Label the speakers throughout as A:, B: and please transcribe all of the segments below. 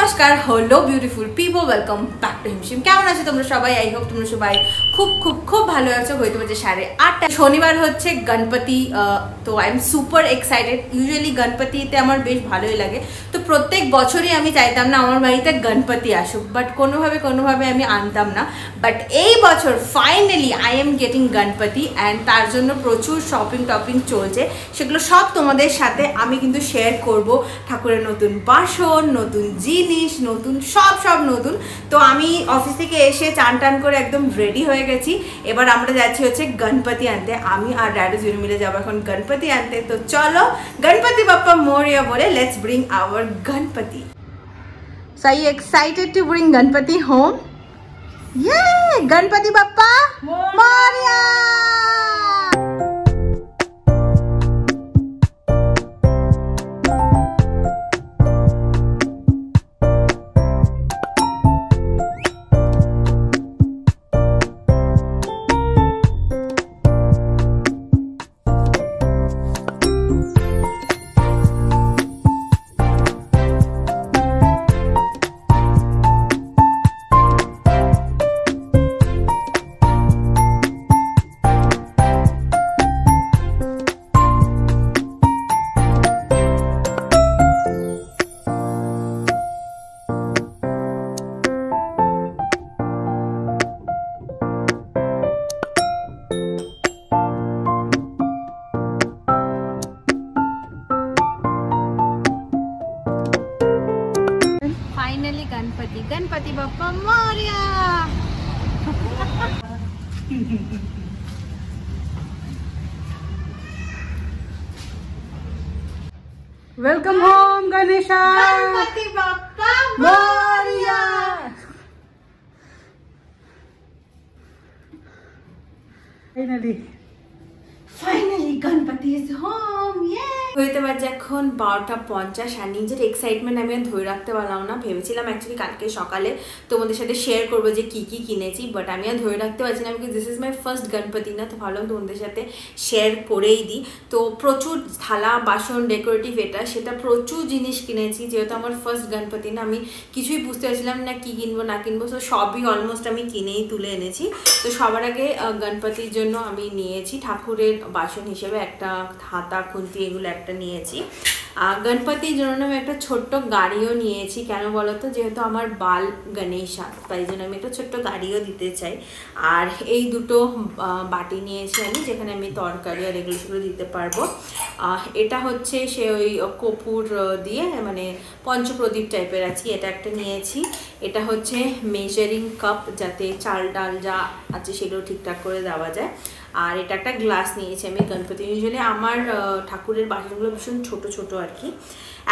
A: নমস্কার hello beautiful people welcome back to হিমশিম। কেমন আছো তোমরা সবাই? আই হোপ তোমরা সবাই খুব খুব খুব ভালো আছো। হয়তো বাজে 8:30, শনিবার হচ্ছে গণপতি। তো I am super excited. Usually গণপতিতে আমার বেশ ভালোই লাগে, তো প্রত্যেক বছরই আমি চাইতাম না আমার বাড়িতে গণপতি আসুক, বাট কোনোভাবে আমি আনতাম না। বাট এই বছর finally I am getting Ganpati and তার জন্য প্রচুর শপিং চলছে। সেগুলো সব তোমাদের সাথে আমি কিন্তু শেয়ার করব। ঠাকুরের নতুন বাসন, নতুন জিনিস, নতুন সব নতুন। তো আমি অফিস থেকে এসে চান করে একদম রেডি হয়ে গেছি। এবার আমরা যাচ্ছি হচ্ছে গণপতি আনতে। আমি আর ড্যাডু জুড়ে মিলে যাবো এখন গণপতি আনতে। তো চলো গণপতি বাপ্পা মোরিয়া বলে let's bring our Ganpati. So are you excited to bring Ganpati home? Yay! Ganpati Bappa Moria! Ganpati Bappa Morya.
B: Welcome home Ganesha.
A: Ganpati Bappa Morya. Finally Ganpati is home. ये হইতে পারছে এখন 12:50 আর নিজের এক্সাইটমেন্ট আমি ধরে রাখতে পারলাম না। ভেবেছিলাম অ্যাকচুয়ালি কালকে সকালে তোমাদের সাথে শেয়ার করবো যে কি কিনেছি, বাট আমি আর ধরে রাখতে পারছি না because this is my first Ganpati না। তো ভাবলাম তোমাদের সাথে শেয়ার করেই দিই। তো প্রচুর থালা বাসন ডেকোরেটিভ সেটা প্রচুর জিনিস কিনেছি। যেহেতু আমার ফার্স্ট গণপতি না, আমি কিছুই বুঝতে পারছিলাম না কি কিনবো না কিনবো। তো সবই অলমোস্ট আমি কিনেই তুলে এনেছি। তো সবার আগে গণপতির জন্য আমি নিয়েছি ঠাকুরের বাসন হিসেবে একটা হাতা খুন্তি, এগুলো একটা নিয়েছি। গণপতির জন্য আমি একটা ছোট্ট গাড়িও নিয়েছি। কেন বলো তো? যেহেতু আমার বাল গণেশা, তাই জন্য আমি একটা ছোট্ট গাড়িও দিতে চাই। আর এই দুটো বাটি নিয়েছি আমি, যেখানে আমি তরকারি আর এগুলো সেগুলো দিতে পারবো। এটা হচ্ছে সে ওই কপুর দিয়ে মানে পঞ্চপ্রদীপ টাইপের আছে, এটা একটা নিয়েছি। এটা হচ্ছে মেজারিং কাপ, যাতে চাল ডাল যা আছে সেগুলো ঠিকঠাক করে দেওয়া যায়। আর এটা একটা গ্লাস নিয়েছি আমি গণপতি। ইউজুয়ালি আমার ঠাকুরের বাসনগুলো ভীষণ ছোট আর কি।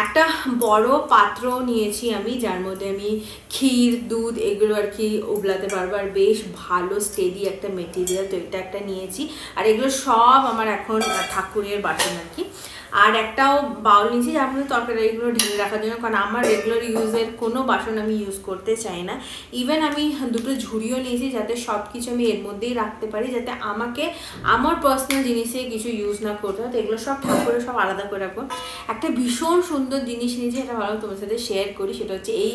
A: একটা বড় পাত্র নিয়েছি আমি, যার মধ্যে আমি ক্ষীর দুধ এগুলো আর কি উবলাতে পারবো। আর বেশ ভালো স্টেডি একটা মেটেরিয়াল, তো এটা একটা নিয়েছি। আর এগুলো সব আমার এখন ঠাকুরের বাসন আর কি। আর একটাও বাউল নিয়েছি যার মধ্যে তরকারি এগুলো ঢেলে রাখার জন্য, কারণ আমার রেগুলার ইউজের কোনো বাসন আমি ইউজ করতে চাই না। ইভেন আমি দুটো ঝুড়িও নিয়েছি যাতে সব কিছু আমি এর মধ্যেই রাখতে পারি, যাতে আমাকে আমার পার্সোনাল জিনিসে কিছু ইউজ না করতে হয়। তো এগুলো সব ঠাকুরের সব আলাদা করে রাখবো। একটা ভীষণ সুন্দর জিনিস নিয়েছি, এটা ভালো তোমার সাথে শেয়ার করি। সেটা হচ্ছে এই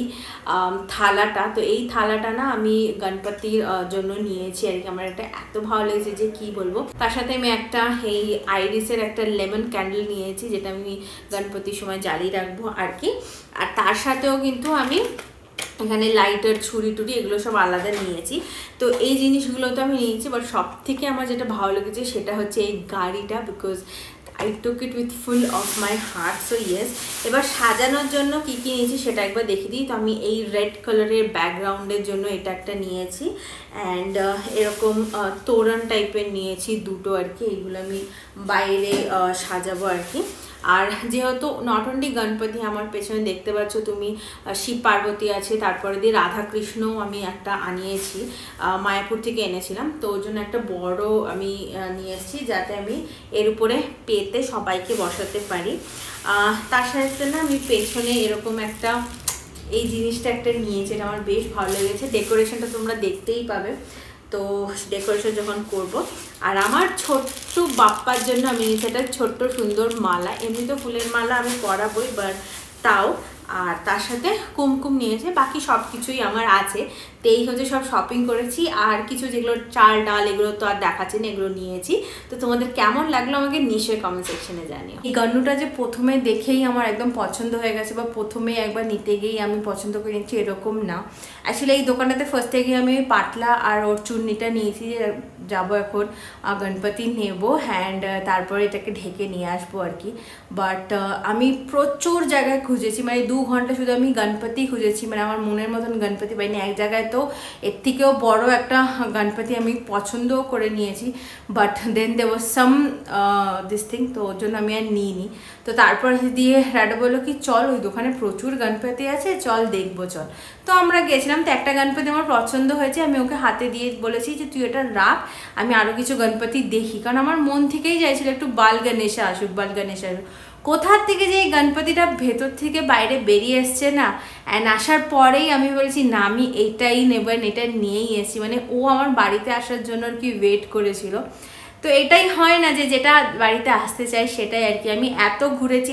A: থালাটা। তো এই থালাটা না আমি গণপতির জন্য নিয়েছি আর কি। আমার একটা এত ভালো লেগেছে যে কি বলবো। তার সাথে আমি একটা এই আইরিসের একটা লেমন ক্যান্ডেল নিয়েছি, যেটা আমি গণপতির সময় জ্বালিয়ে রাখবো আর কি। আর তার সাথেও কিন্তু আমি এখানে লাইটার ছুরি টুরি এগুলো সব আলাদা নিয়েছি। তো এই জিনিসগুলো তো আমি নিয়েছি, বাট সব থেকে আমার যেটা ভালো লেগেছে সেটা হচ্ছে এই গাড়িটা, because I took it with full of my heart. So yes, এবার সাজানোর জন্য কি নিয়েছি সেটা একবার দেখিয়ে দিই। তো আমি এই রেড কালারের ব্যাকগ্রাউন্ডের জন্য এটা একটা নিয়েছি। অ্যান্ড এরকম তোরণ টাইপের নিয়েছি দুটো আর কি। এইগুলো আমি বাইরে সাজাবো আর কি। আর যেহেতু নট অনলি গণপতি, আমার পেছনে দেখতে পাচ্ছ তুমি শিব পার্বতী আছে, তারপরে দিয়ে রাধাকৃষ্ণও আমি একটা আনিয়েছি, মায়াপুর থেকে এনেছিলাম। তো ওর জন্য একটা বড় আমি নিয়ে এসেছি, যাতে আমি এর উপরে পেতে সবাইকে বসাতে পারি। তার সাথে না আমি পেছনে এরকম একটা এই জিনিসটা একটা নিয়েছি, এটা আমার বেশ ভালো লেগেছে। ডেকোরেশনটা তোমরা দেখতেই পাবে। তো ডেকোরেশন যখন করব। আর আমার ছোট্ট বাপ্পার জন্য আমি নিয়েছি একটা ছোট্ট সুন্দর মালা। এমনি তো ফুলের মালা আমি পরাবই, বাট তাও আর তার সাথে কুমকুম নিয়েছে, বাকি সব কিছুই আমার আছে। তো এই হচ্ছে সব শপিং করেছি। আর কিছু যেগুলো চাল ডাল এগুলো তো আর দেখাচ্ছি না, এগুলো নিয়েছি। তো তোমাদের কেমন লাগলো আমাকে নিশ্চয়ই কমেন্ট সেকশনে জানিও। এই গন্নুটা যে প্রথমে দেখেই আমার একদম পছন্দ হয়ে গেছে বা প্রথমেই একবার নিতে গিয়েই আমি পছন্দ করে নিচ্ছি এরকম না। অ্যাকচুয়ালি এই দোকানটাতে ফার্স্ট থেকে আমি পাতলা আর ওর চুন্নিটা নিয়েছি, যাবো এখন গণপতি নেব অ্যান্ড তারপরে এটাকে ঢেকে নিয়ে আসবো আর কি। বাট আমি প্রচুর জায়গায় খুঁজেছি, মানে 2 ঘন্টা শুধু আমি গণপতি খুঁজেছি, মানে আমার মনের মতন গণপতি পাইনি। এক জায়গায় তো এর থেকেও বড় একটা গণপতি আমি পছন্দও করে নিয়েছি, but then they was some this thing, তো ওর জন্য আমি আর নিইনি। তো তারপর দিয়ে রাডা বললো কি চল ওই দোকানে প্রচুর গণপতি আছে, চল দেখবো চল। তো আমরা গেছিলাম। তো একটা গণপতি আমার পছন্দ হয়েছে, আমি ওকে হাতে দিয়ে বলেছি যে তুই এটা রাখ, আমি আরও কিছু গণপতি দেখি, কারণ আমার মন থেকেই চাইছিল একটু বাল গণেশা আসুক, বাল গণেশা আসুক। কোথার থেকে যে এই গণপতিটা ভেতর থেকে বাইরে বেরিয়ে এসছে না, অ্যান্ড আসার পরেই আমি বলেছি না আমি এইটাই নেবেন, এটা নিয়েই এসেছি। মানে ও আমার বাড়িতে আসার জন্য আর কি ওয়েট করেছিল। তো এটাই হয় না যে যেটা বাড়িতে আসতে চাই সেটাই আর কি। আমি এত ঘুরেছি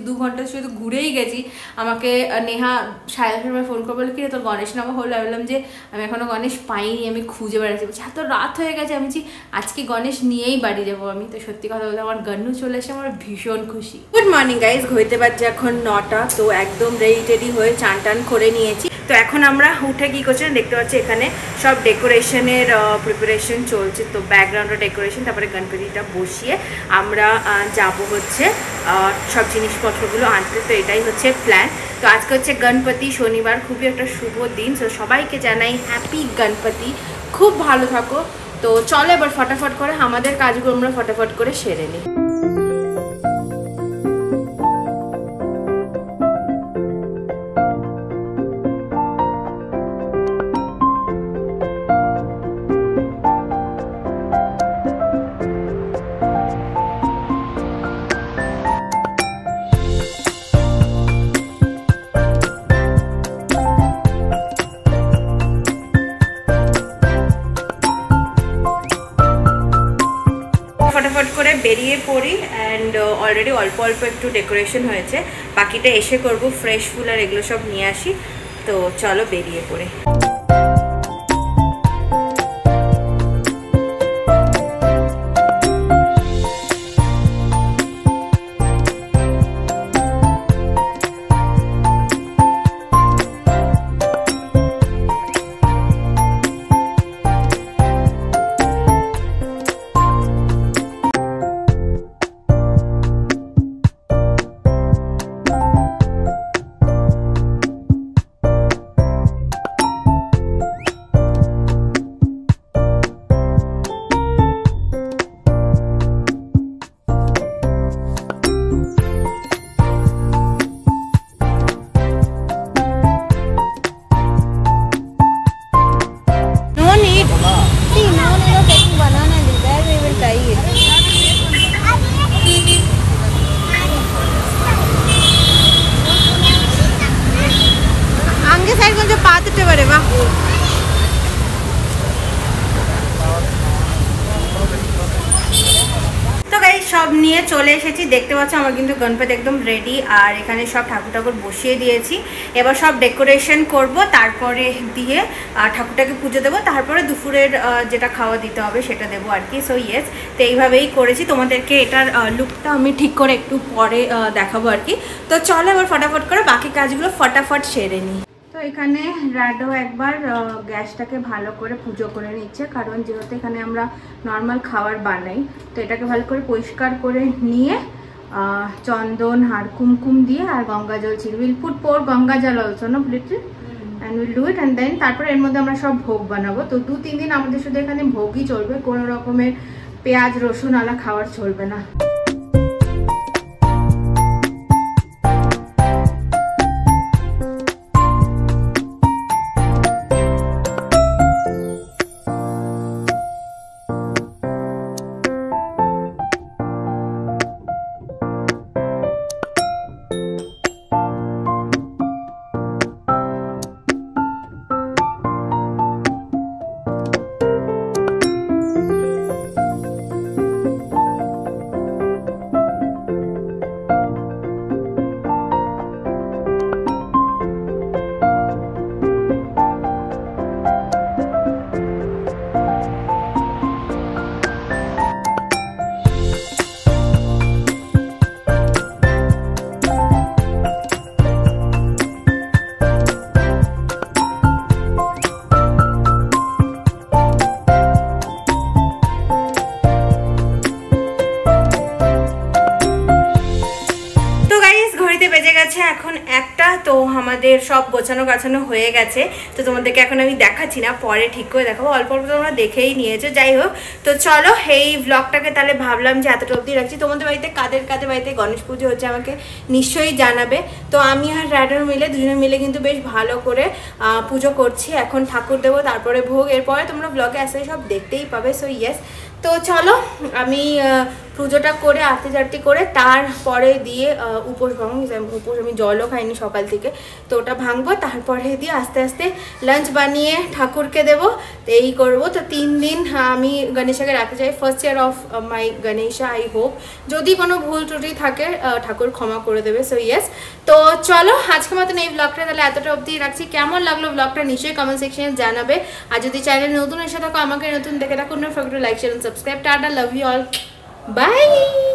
A: 2 ঘন্টা শুধু ঘুরেই গেছি। আমাকে নেহা 8:30 ফোন করে বলে কি তোর গণেশ নেওয়া হলো? আমি বললাম যে আমি এখনও গণেশ পাইনি, আমি খুঁজে বেড়াচ্ছি। বলছি এত রাত হয়ে গেছে, আমি বলছি আজকে গণেশ নিয়েই বাড়ি যাবো আমি। তো সত্যি কথা বলতে আমার গন্নু চলে এসে আমার ভীষণ খুশি। গুড মর্নিং গাইজ, ঘড়িতে বাজছে এখন 9টা। তো একদম রেডি হয়ে চান টান করে নিয়েছি। তো এখন আমরা উঠে কী করছি দেখতে পাচ্ছি এখানে সব ডেকোরেশনের প্রিপারেশন চলছে। তো ব্যাকগ্রাউন্ডে ডেকোরেশন, তারপরে গণপতিটা বসিয়ে আমরা যাব হচ্ছে সব জিনিসপত্রগুলো আনতে। তো এটাই হচ্ছে প্ল্যান। তো আজকে হচ্ছে গণপতি, শনিবার, খুবই একটা শুভ দিন। তো সবাইকে জানাই হ্যাপি গণপতি, খুব ভালো থাকো। তো চলো এবার ফটাফট করে আমাদের কাজগুলো আমরা ফটাফট করে সেরে নিই। ফটাফট করে বেরিয়ে পড়ি। অ্যান্ড অলরেডি অল্প অল্প একটু ডেকোরেশন হয়েছে, বাকিটা এসে করব। ফ্রেশ ফুল আর এগুলো সব নিয়ে আসি। তো চলো বেরিয়ে পড়ে। সব নিয়ে চলে এসেছি। দেখতে পাচ্ছ আমার কিন্তু গণপতি একদম রেডি। আর এখানে সব ঠাকুর ঠাকুর বসিয়ে দিয়েছি। এবার সব ডেকোরেশন করব, তারপরে দিয়ে ঠাকুরটাকে পুজো দেবো, তারপরে দুপুরের যেটা খাওয়া দিতে হবে সেটা দেবো আর কি। সো ইয়েস, তো এইভাবেই করেছি। তোমাদেরকে এটার লুকটা আমি ঠিক করে একটু পরে দেখাবো আর কি। তো চলো এবার ফটাফট করে বাকি কাজগুলো ফটাফট সেরে নিই। তো এখানে রাডো একবার গ্যাসটাকে ভালো করে পুজো করে নিচ্ছে, কারণ যেহেতু এখানে আমরা নর্মাল খাবার বানাই। তো এটাকে ভালো করে পরিষ্কার করে নিয়ে চন্দন আর কুমকুম দিয়ে আর গঙ্গা জল ছিল। Will put pour Ganga jal also no little, and will do it. And then তারপরে এর মধ্যে আমরা সব ভোগ বানাবো। তো 2-3 দিন আমাদের শুধু এখানে ভোগই চলবে, কোনো রকমের পেঁয়াজ রসুন আলা খাবার চলবে না। ঘরের সব গোছানো গাছানো হয়ে গেছে, তো তোমাদেরকে এখন আমি দেখাচ্ছি না, পরে ঠিক করে দেখাবো। অল্প অল্প তোমরা দেখেই নিয়েছো। যাই হোক, তো চলো এই ব্লগটাকে তাহলে ভাবলাম যে এতটা অবধি রাখছি। তোমাদের বাড়িতে কাদের বাড়িতে গণেশ পুজো হচ্ছে আমাকে নিশ্চয়ই জানাবে। তো আমি আর রাডার মিলে দুজনে মিলে কিন্তু বেশ ভালো করে পুজো করছি। এখন ঠাকুর দেবো, তারপরে ভোগ, এরপরে তোমরা ব্লগে আসলে সব দেখতেই পাবে। সো ইয়েস, তো চলো আমি পুজোটা করে আরতি টারতি করে তারপরে দিয়ে উপোস ভাঙবো। উপোস আমি জলও খাইনি সকাল থেকে, তো ওটা ভাঙবো, তারপরে দিয়ে আস্তে আস্তে লাঞ্চ বানিয়ে ঠাকুরকে দেবো। তো এই করবো। তো 3 দিন আমি গণেশাকে রাখতে চাই, first year of my Ganesha. I hope যদি কোনো ভুল ত্রুটি থাকে ঠাকুর ক্ষমা করে দেবে। সো ইয়েস, তো চলো আজকে মতন এই ব্লগটা তাহলে এতটা অবধি রাখছি। কেমন লাগলো ব্লগটা নিশ্চয়ই কমেন্ট সেকশনে জানাবে। আর যদি চ্যানেল নতুন এসে থাকো, আমাকে নতুন দেখে থাকো, না forget to like share and subscribe. Tata, love you all, by.